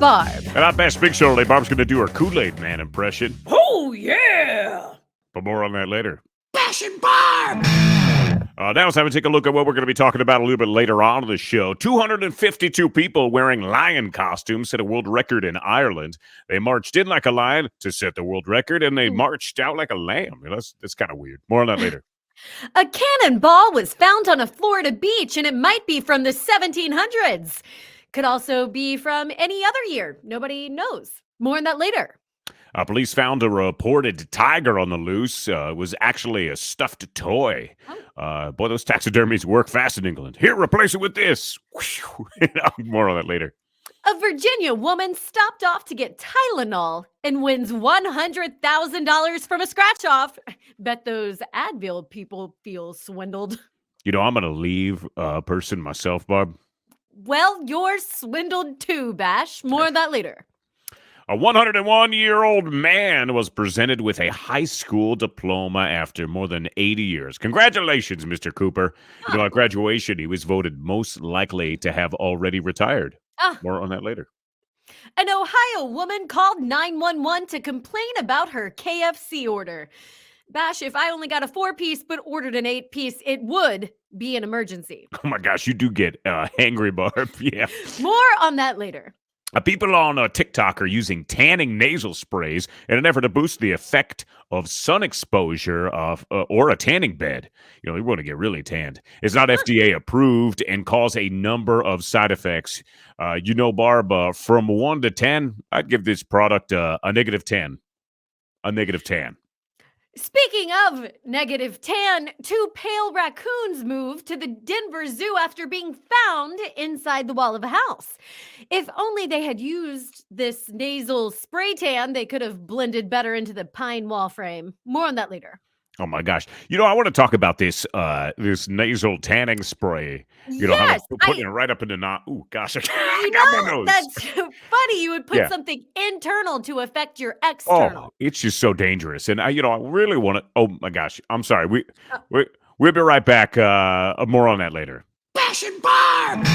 Barb. And I'm Bash Big Show today. Barb's going to do her Kool-Aid Man impression. Oh, yeah! But more on that later. Bash and Barb! Now it's time to take a look at what we're going to be talking about a little bit later on in the show. 252 people wearing lion costumes set a world record in Ireland. They marched in like a lion to set the world record, and they marched out like a lamb. That's kind of weird. More on that later. A cannonball was found on a Florida beach, and it might be from the 1700s. Could also be from any other year. Nobody knows. More on that later. Police found a reported tiger on the loose. It was actually a stuffed toy. Boy, those taxidermies work fast in England. Here, replace it with this. More on that later. A Virginia woman stopped off to get Tylenol and wins $100,000 from a scratch-off. Bet those Advil people feel swindled. You know, I'm going to leave a person myself, Barb. Well, you're swindled too, Bash. More on that later. A 101-year-old man was presented with a high school diploma after more than 80 years. Congratulations, Mr. Cooper. You know, at graduation, he was voted most likely to have already retired. More on that later. An Ohio woman called 911 to complain about her KFC order. Bash, if I only got a 4-piece but ordered an 8-piece, it would be an emergency. Oh my gosh, you do get hangry, Barb. Yeah. More on that later. People on TikTok are using tanning nasal sprays in an effort to boost the effect of sun exposure or a tanning bed. You know, you want to get really tanned. It's not FDA approved and cause a number of side effects. You know, Barb, from 1 to 10, I'd give this product a negative 10. A negative 10. Speaking of negative 10, 2 pale raccoons moved to the Denver Zoo after being found inside the wall of a house. If only they had used this nasal spray tan, they could have blended better into the pine wall frame. More on that later. Oh my gosh. You know, I want to talk about this this nasal tanning spray. You know, yes, putting it right up in the knot. Ooh, gosh. You know, that's funny. You would put something internal to affect your external. Oh, it's just so dangerous. And I really want to. Oh my gosh. I'm sorry. We'll be right back. More on that later. Bash and Barb!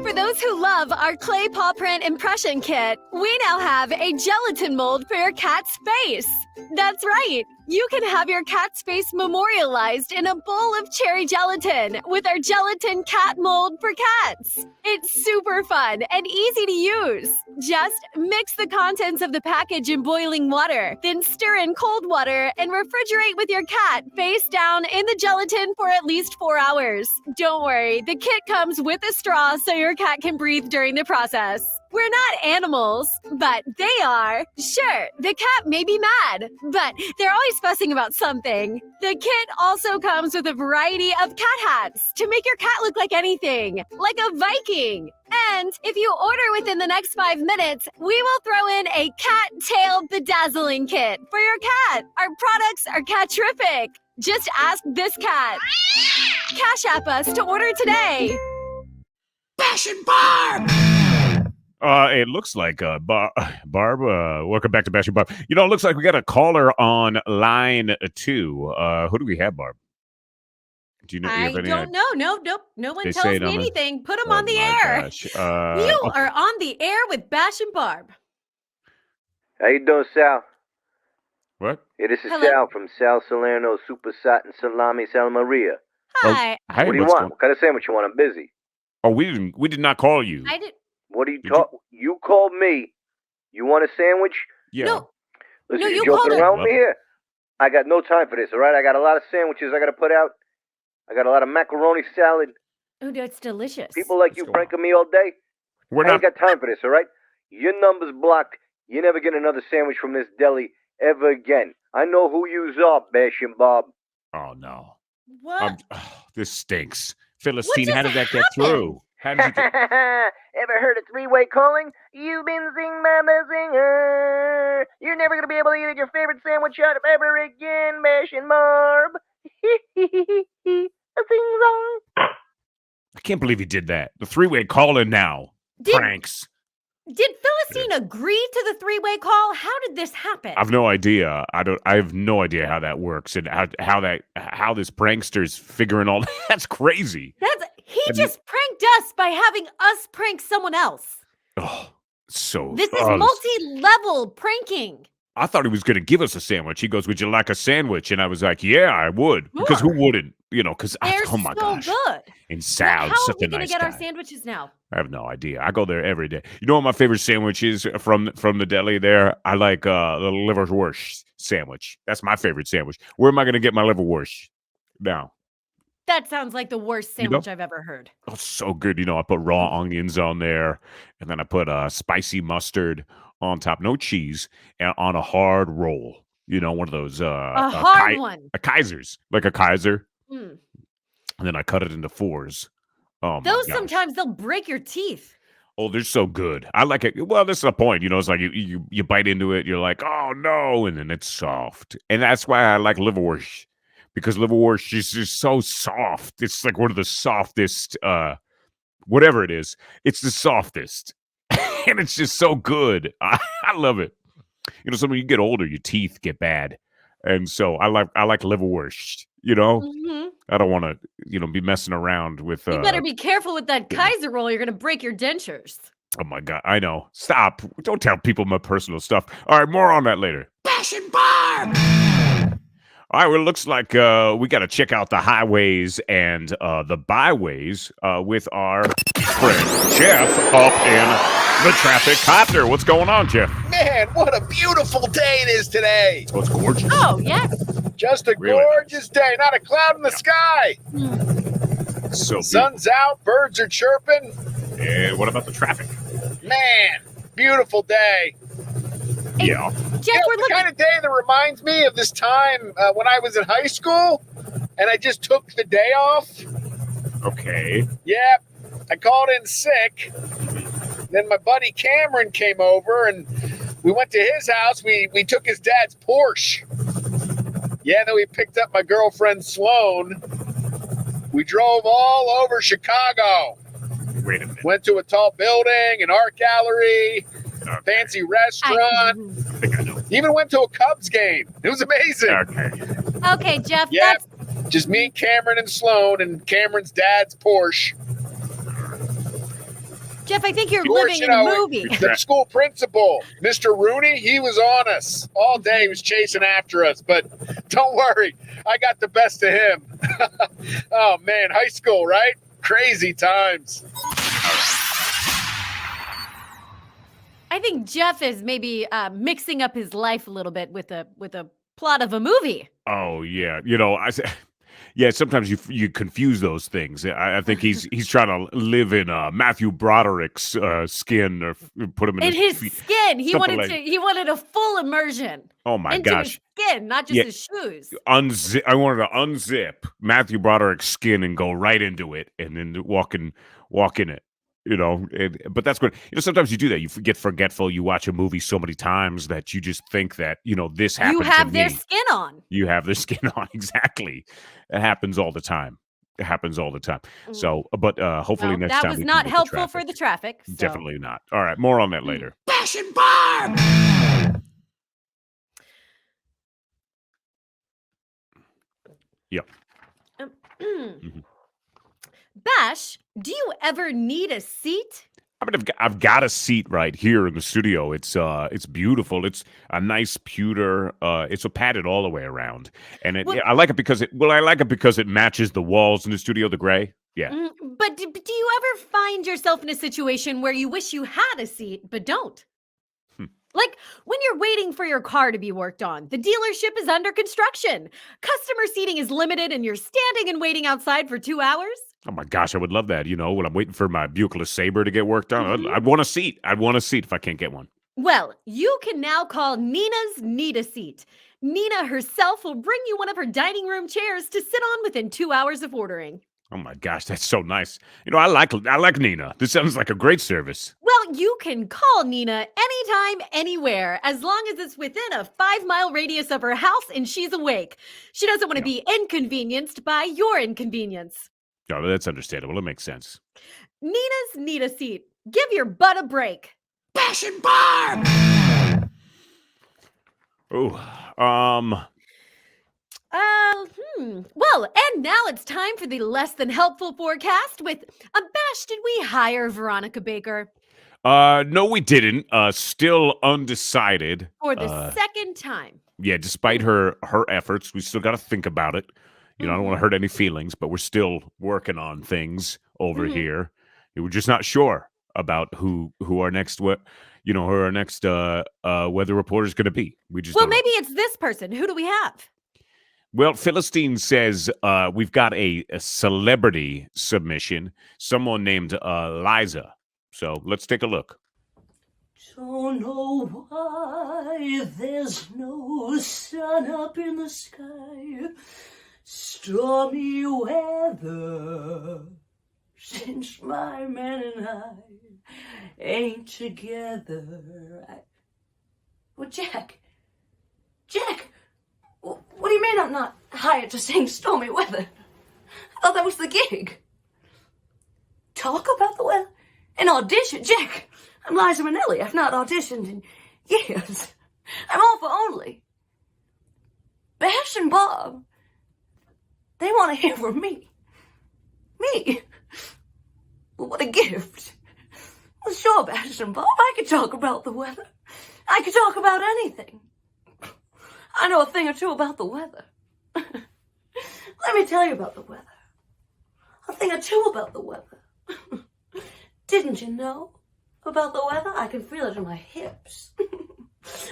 For those who love our clay paw print impression kit, we now have a gelatin mold for your cat's face. That's right. You can have your cat's face memorialized in a bowl of cherry gelatin with our gelatin cat mold for cats. It's super fun and easy to use. Just mix the contents of the package in boiling water, then stir in cold water and refrigerate with your cat face down in the gelatin for at least 4 hours. Don't worry, the kit comes with a straw so your cat can breathe during the process. We're not animals, but they are. Sure, the cat may be mad, but they're always fussing about something. The kit also comes with a variety of cat hats to make your cat look like anything, like a Viking. And if you order within the next 5 minutes, we will throw in a cat tail bedazzling kit for your cat. Our products are cat-terrific. Just ask this cat. Cash App us to order today. Bash and Barb! It looks like Barb. Welcome back to Bash and Barb. You know, it looks like we got a caller on line 2. Who do we have, Barb? Do you know? I don't know. No one tells me anything. Put them on the air. You are on the air with Bash and Barb. How you doing, Sal? What? Yeah, this is Sal from Sal Salerno Super Sat and Salami Sal Maria. Hi. Hey, what do you want? What kind of sandwich you want? I'm busy. Oh, we did not call you. I did. What are you talking? You called me. You want a sandwich? Yeah. No. Listen, you you called joking her. around me here? I got no time for this, all right? I got a lot of sandwiches I got to put out. I got a lot of macaroni salad. Oh, that's delicious. People like you pranking me all day. I ain't got time for this, all right? Your number's blocked. You never get another sandwich from this deli ever again. I know who yous are, Bash and Barb. Oh, no. What? This stinks. Philistine, how did that happened? get through? How did you get... Ever heard of three-way calling? You've been sing Mama Singer. You're never going to be able to eat your favorite sandwich out of ever again, Bash and Barb. A sing-song. I can't believe he did that. The three-way call-in now. Pranks. Did Philistine agree to the three-way call? How did this happen? I've no idea. I have no idea how that works and how this prankster's figuring all that. That's crazy. He just pranked us by having us prank someone else. Oh, So This is multi-level pranking. I thought he was going to give us a sandwich. He goes, "Would you like a sandwich?" And I was like, "Yeah, I would." Because who wouldn't? Because they're oh my gosh, good. And Sal's How such are we a nice get guy. our sandwiches now? I have no idea. I go there every day. You know what my favorite sandwich is from the deli there? I like the liverwurst sandwich. That's my favorite sandwich. Where am I going to get my liverwurst now? That sounds like the worst sandwich I've ever heard. Oh, so good. I put raw onions on there, and then I put spicy mustard on top, no cheese, and on a hard roll. One of those a hard one. A Kaiser's, like a Kaiser. Mm. And then I cut it into fours. Oh, those sometimes they'll break your teeth. Oh, they're so good. I like it. Well, this is the point. It's like you bite into it, you're like, oh no, and then it's soft. And that's why I like liverwurst. Because liverwurst is just so soft. It's like one of the softest, whatever it is. It's the softest. And it's just so good. I love it. When you get older, your teeth get bad. And so I like liverwurst, Mm-hmm. I don't want to, be messing around with. You better be careful with that Kaiser roll. You're going to break your dentures. Oh my God. I know. Stop. Don't tell people my personal stuff. All right. More on that later. Bash and Barb. All right, well, it looks like we got to check out the highways and the byways with our friend Jeff up in the traffic copter. What's going on, Jeff? Man, what a beautiful day it is today. Oh, it's gorgeous. Oh, yes. Just a Really gorgeous day, not a cloud in the sky. So Sun's out, birds are chirping. And what about the traffic? Man, beautiful day. Yeah. Jeff, we're the kind of day that reminds me of this time when I was in high school and I just took the day off. Okay. Yeah, I called in sick. Then my buddy Cameron came over and we went to his house. We took his dad's Porsche. Yeah, then we picked up my girlfriend Sloan. We drove all over Chicago. Wait a minute. Went to a tall building, an art gallery, fancy restaurant. I think I know. Even went to a Cubs game. It was amazing. Okay, Jeff. Yeah, just me, Cameron, and Sloan, and Cameron's dad's Porsche. Jeff, I think you're living in a movie. The school principal, Mr. Rooney, he was on us all day. He was chasing after us, but don't worry, I got the best of him. Oh man, high school, right? Crazy times. I think Jeff is maybe mixing up his life a little bit with a plot of a movie. Oh yeah, sometimes you confuse those things. I think he's trying to live in Matthew Broderick's skin, or put him in his skin. He wanted a full immersion. Oh my into gosh, his skin, not just his shoes. I wanted to unzip Matthew Broderick's skin and go right into it, and then walk in it. But that's good. Sometimes you do that. You get forgetful. You watch a movie so many times that you just think that, this happens. You have their skin on. You have their skin on. Exactly. It happens all the time. So, but hopefully next time. That was not helpful for the traffic. So. Definitely not. All right. More on that later. Bash and Barb. Yep. Bash, do you ever need a seat? I mean, I've got a seat right here in the studio. It's beautiful. It's a nice pewter. It's padded all the way around, and I like it because it matches the walls in the studio, the gray. Yeah. But do you ever find yourself in a situation where you wish you had a seat but don't? Like when you're waiting for your car to be worked on, the dealership is under construction, customer seating is limited, and you're standing and waiting outside for 2 hours? Oh my gosh, I would love that. When I'm waiting for my Buick LeSabre to get worked on, I'd want a seat. I'd want a seat if I can't get one. Well, you can now call Nina's Need a Seat. Nina herself will bring you one of her dining room chairs to sit on within 2 hours of ordering. Oh my gosh, that's so nice. I like Nina. This sounds like a great service. Well, you can call Nina anytime, anywhere, as long as it's within a 5-mile radius of her house and she's awake. She doesn't want to be inconvenienced by your inconvenience. No, that's understandable. It makes sense. Nina's Need a Seat. Give your butt a break. Bash and Barb. Well, and now it's time for the less than helpful forecast with Bash, did we hire Veronica Baker? No, we didn't. Still undecided. For the second time. Yeah, despite her efforts, we still got to think about it. You know, I don't want to hurt any feelings, but we're still working on things over here. We're just not sure about who our next who our next weather reporter is going to be. We just Well, don't know. maybe it's this person. Who do we have? Well, Philistine says we've got a celebrity submission, someone named Liza. So let's take a look. Don't know why there's no sun up in the sky. Stormy weather since my man and I ain't together. Well, Jack, what do you mean I'm not hired to sing Stormy Weather? I thought that was the gig. Talk about the weather? An audition? Jack, I'm Liza Minnelli. I've not auditioned in years. I'm all for only. Bash and Barb, they want to hear from me. Me? Well, what a gift. Well, sure, Bash and Barb, I could talk about the weather. I could talk about anything. I know a thing or two about the weather. Let me tell you about the weather. A thing or two about the weather. Didn't you know about the weather? I can feel it in my hips.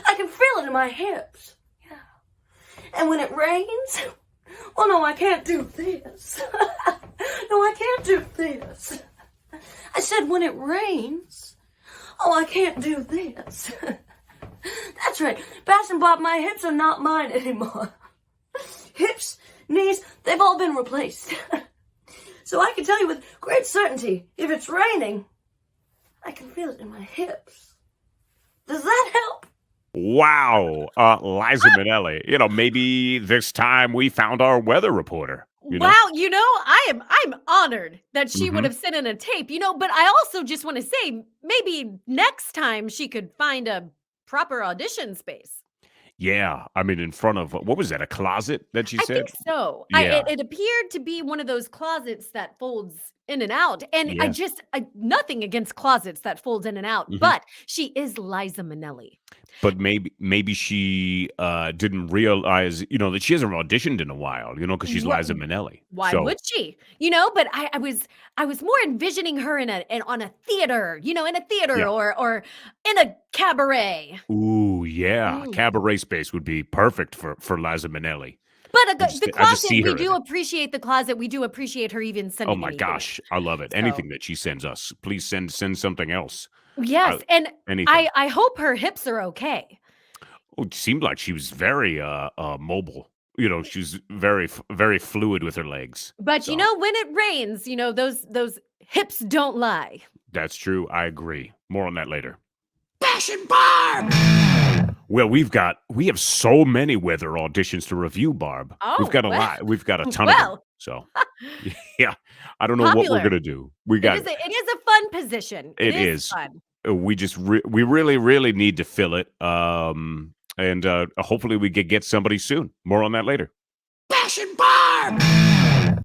I can feel it in my hips. Yeah. And when it rains, well, no, I can't do this. No, I can't do this. I said when it rains, oh, I can't do this. That's right. Bash and Bob, my hips are not mine anymore. Hips, knees, they've all been replaced. So I can tell you with great certainty, if it's raining, I can feel it in my hips. Does that help? Wow, Liza Minnelli. You know, maybe this time we found our weather reporter. Wow, I'm honored that she would have sent in a tape, but I also just want to say maybe next time she could find a proper audition space. Yeah, I mean, in front of, what was that, a closet that she said? I think so. Yeah. It appeared to be one of those closets that folds in and out. And Yeah. nothing against closets that folds in and out, but she is Liza Minnelli. But maybe she didn't realize, that she hasn't auditioned in a while, because she's Liza Minnelli. Why would she? But I was more envisioning her on a theater, in a theater or in a cabaret. Ooh, yeah. Cabaret space would be perfect for Liza Minnelli. But the closet, we her do appreciate the closet. We do appreciate her even sending. Oh my gosh, I love it. Anything that she sends us, please send something else. Yes, and anything. I hope her hips are okay. Oh, it seemed like she was very mobile. She was very very fluid with her legs. But when it rains, those hips don't lie. That's true. I agree. More on that later. Bash and Barb! Well, we have so many weather auditions to review, Barb. Oh, we've got a lot. We've got a ton of them. So, yeah, I don't know what we're gonna do. It is a fun position. It is fun. We just we really need to fill it. And hopefully we get somebody soon. More on that later. Bash and Barb!